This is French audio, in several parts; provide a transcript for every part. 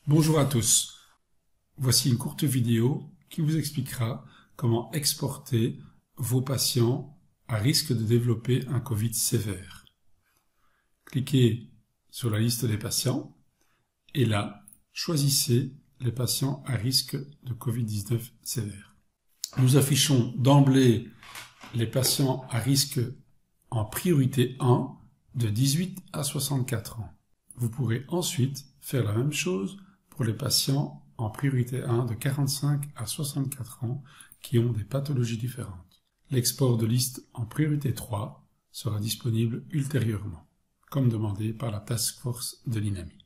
Bonjour à tous. Voici une courte vidéo qui vous expliquera comment exporter vos patients à risque de développer un Covid sévère. Cliquez sur la liste des patients et là, choisissez les patients à risque de Covid-19 sévère. Nous affichons d'emblée les patients à risque en priorité 1 de 18 à 64 ans. Vous pourrez ensuite faire la même chose pour les patients en priorité 1 de 45 à 64 ans qui ont des pathologies différentes. L'export de liste en priorité 3 sera disponible ultérieurement, comme demandé par la Task Force de l'INAMI.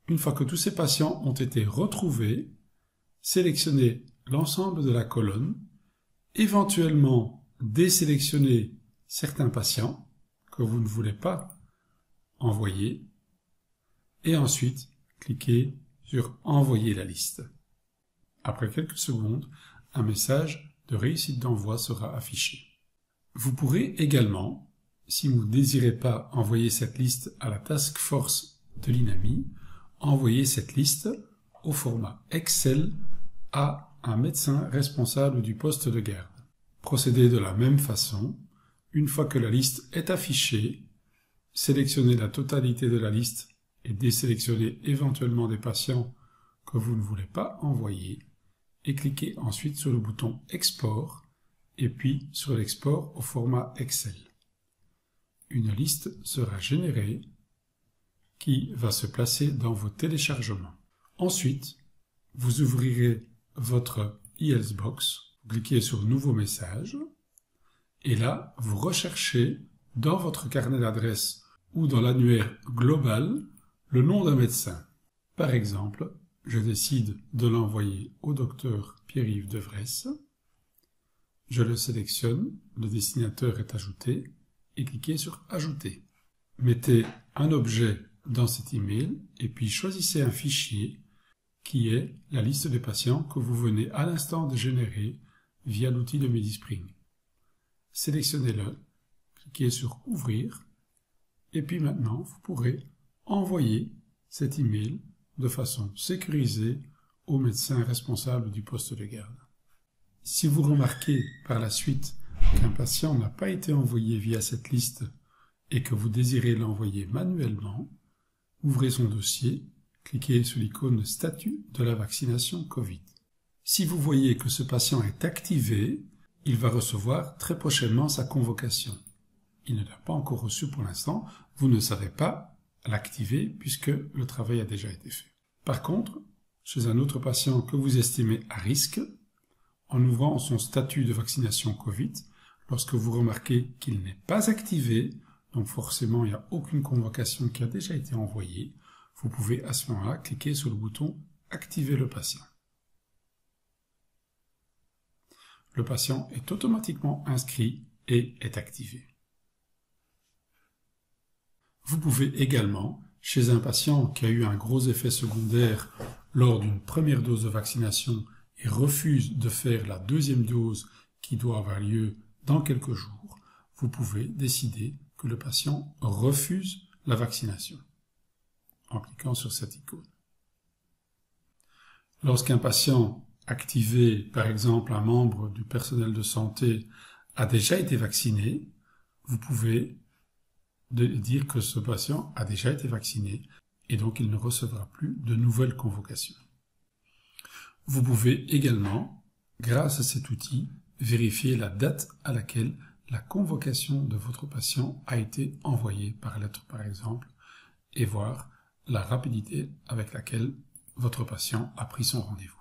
Une fois que tous ces patients ont été retrouvés, sélectionnez l'ensemble de la colonne, éventuellement désélectionnez certains patients que vous ne voulez pas envoyer, et ensuite cliquez sur « Envoyer la liste ». Après quelques secondes, un message de réussite d'envoi sera affiché. Vous pourrez également, si vous ne désirez pas envoyer cette liste à la Task Force de l'INAMI, envoyer cette liste au format Excel à un médecin responsable du poste de garde. Procédez de la même façon. Une fois que la liste est affichée, sélectionnez la totalité de la liste et désélectionnez éventuellement des patients que vous ne voulez pas envoyer et cliquez ensuite sur le bouton Export et puis sur l'export au format Excel. Une liste sera générée qui va se placer dans vos téléchargements. Ensuite, vous ouvrirez votre eHealthBox, vous cliquez sur Nouveau message et là, vous recherchez dans votre carnet d'adresses ou dans l'annuaire global le nom d'un médecin. Par exemple, je décide de l'envoyer au docteur Pierre-Yves Devresse. Je le sélectionne, le destinateur est ajouté et cliquez sur Ajouter. Mettez un objet dans cet email et puis choisissez un fichier qui est la liste des patients que vous venez à l'instant de générer via l'outil de MediSpring. Sélectionnez-le, cliquez sur Ouvrir et puis maintenant vous pourrez envoyer cet email de façon sécurisée au médecin responsable du poste de garde. Si vous remarquez par la suite qu'un patient n'a pas été envoyé via cette liste et que vous désirez l'envoyer manuellement, ouvrez son dossier, cliquez sur l'icône Statut de la vaccination Covid. Si vous voyez que ce patient est activé, il va recevoir très prochainement sa convocation. Il ne l'a pas encore reçu pour l'instant, vous ne savez pas l'activer puisque le travail a déjà été fait. Par contre, chez un autre patient que vous estimez à risque, en ouvrant son statut de vaccination Covid, lorsque vous remarquez qu'il n'est pas activé, donc forcément il n'y a aucune convocation qui a déjà été envoyée, vous pouvez à ce moment-là cliquer sur le bouton « Activer le patient ». Le patient est automatiquement inscrit et est activé. Vous pouvez également, chez un patient qui a eu un gros effet secondaire lors d'une première dose de vaccination et refuse de faire la deuxième dose qui doit avoir lieu dans quelques jours, vous pouvez décider que le patient refuse la vaccination en cliquant sur cette icône. Lorsqu'un patient activé, par exemple un membre du personnel de santé, a déjà été vacciné, vous pouvez dire que ce patient a déjà été vacciné et donc il ne recevra plus de nouvelles convocations. Vous pouvez également, grâce à cet outil, vérifier la date à laquelle la convocation de votre patient a été envoyée par lettre par exemple et voir la rapidité avec laquelle votre patient a pris son rendez-vous.